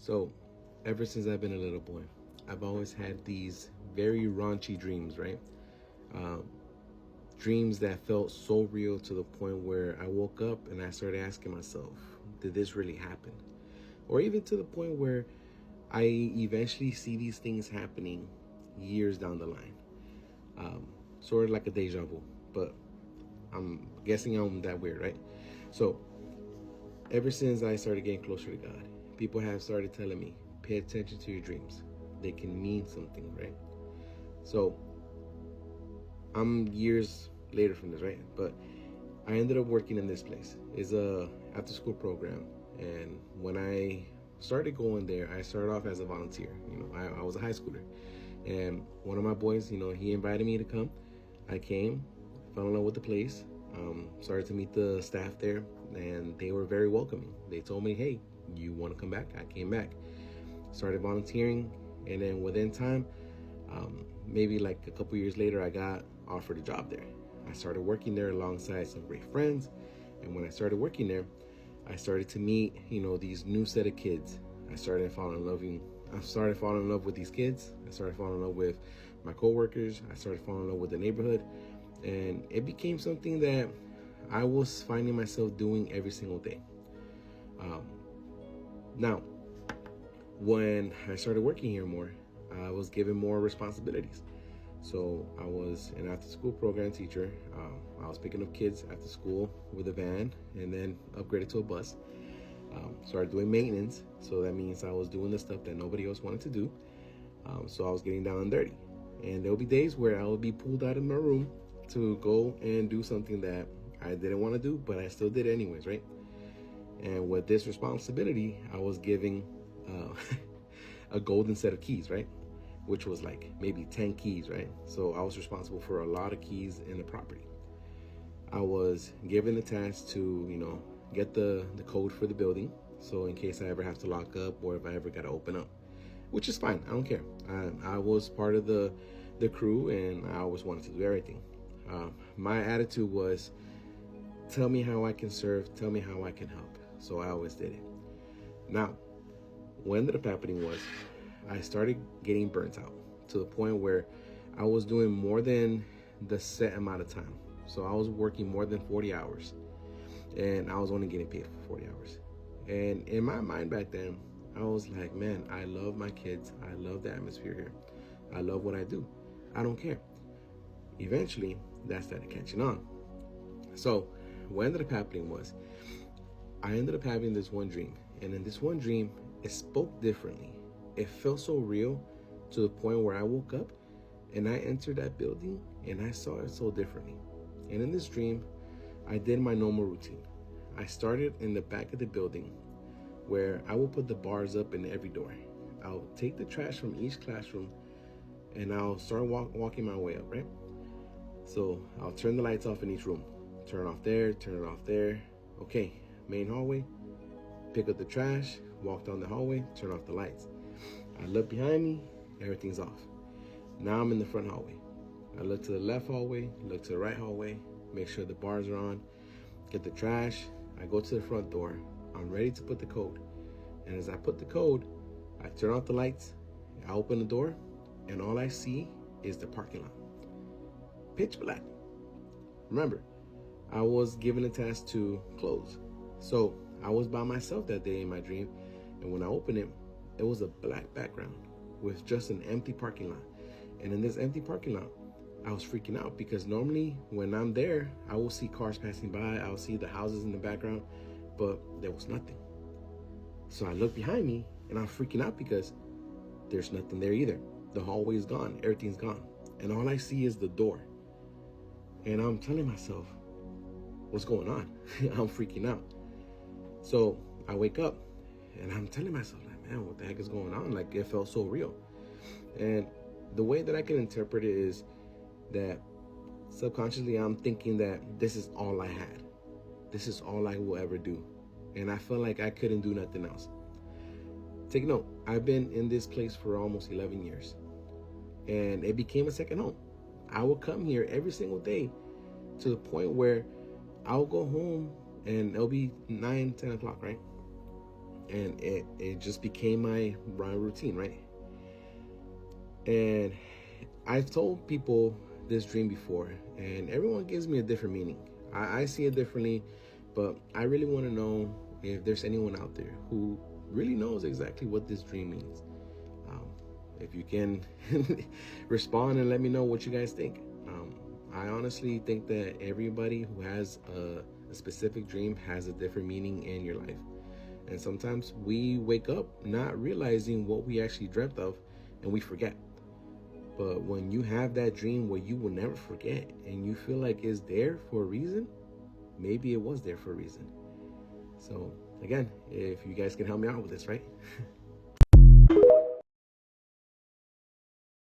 So, ever since I've been a little boy, I've always had these very raunchy dreams, right? Um, Dreams that felt so real to the point where I woke up and I started asking myself, did this really happen? Or even to the point where I eventually see these things happening years down the line. Sort of like a deja vu, but I'm guessing I'm that weird, right? So, ever since I started getting closer to God, people have started telling me, pay attention to your dreams. They can mean something, right? So, I'm years later from this, right? But I ended up working in this place. It's a after school program. And when I started going there, I started off as a volunteer. I was a high schooler. And one of my boys, he invited me to come. I came, fell in love with the place, started to meet the staff there, and they were very welcoming. They told me, hey, you want to come back? I came back. Started volunteering, and then within time, maybe like a couple years later, I got offered a job there. I started working there alongside some great friends, and when I started working there, I started to meet, these new set of kids. I started falling in love with these kids. I started falling in love with my coworkers. I started falling in love with the neighborhood, and it became something that I was finding myself doing every single day. Now, when I started working here more, I was given more responsibilities. So I was an after-school program teacher. I was picking up kids after school with a van and then upgraded to a bus. Started doing maintenance. So that means I was doing the stuff that nobody else wanted to do. So I was getting down and dirty. And there'll be days where I would be pulled out of my room to go and do something that I didn't want to do, but I still did it anyways, right? And with this responsibility, I was giving a golden set of keys, right? Which was like maybe 10 keys, right? So I was responsible for a lot of keys in the property. I was given the task to, get the code for the building. So in case I ever have to lock up or if I ever got to open up, which is fine. I don't care. I was part of the crew and I always wanted to do everything. My attitude was, tell me how I can serve, tell me how I can help. So I always did it. Now, what ended up happening was I started getting burnt out to the point where I was doing more than the set amount of time. So I was working more than 40 hours and I was only getting paid for 40 hours. And in my mind back then, I was like, man, I love my kids. I love the atmosphere here. I love what I do. I don't care. Eventually, that started catching on. So what ended up happening was I ended up having this one dream. And in this one dream, it spoke differently. It felt so real to the point where I woke up and I entered that building and I saw it so differently. And in this dream, I did my normal routine. I started in the back of the building where I will put the bars up in every door. I'll take the trash from each classroom and I'll start walking my way up, right? So I'll turn the lights off in each room. Turn off there, turn it off there. Okay, main hallway, pick up the trash, walk down the hallway, turn off the lights. I look behind me, everything's off. Now I'm in the front hallway. I look to the left hallway, look to the right hallway, make sure the bars are on, get the trash. I go to the front door. I'm ready to put the code. And as I put the code, I turn off the lights, I open the door, and all I see is the parking lot. Pitch black. Remember, I was given a task to close. So I was by myself that day in my dream, and when I opened it, it was a black background with just an empty parking lot. And in this empty parking lot, I was freaking out because normally when I'm there, I will see cars passing by, I will see the houses in the background, but there was nothing. So I look behind me and I'm freaking out because there's nothing there either. The hallway is gone, everything's gone. And all I see is the door. And I'm telling myself, what's going on? I'm freaking out. So I wake up and I'm telling myself, like, man, what the heck is going on? Like, it felt so real. And the way that I can interpret it is that subconsciously I'm thinking that this is all I had. This is all I will ever do. And I felt like I couldn't do nothing else. Take note, I've been in this place for almost 11 years. And it became a second home. I will come here every single day to the point where I'll go home and it'll be 9, 10 o'clock, right? and it just became my routine, right? And I've told people this dream before, and everyone gives me a different meaning. I see it differently, but I really want to know if there's anyone out there who really knows exactly what this dream means. If you can respond and let me know what you guys think. I honestly think that everybody who has a specific dream has a different meaning in your life. And sometimes we wake up not realizing what we actually dreamt of, and we forget. But when you have that dream where you will never forget and you feel like it's there for a reason, maybe it was there for a reason. So again, if you guys can help me out with this, right?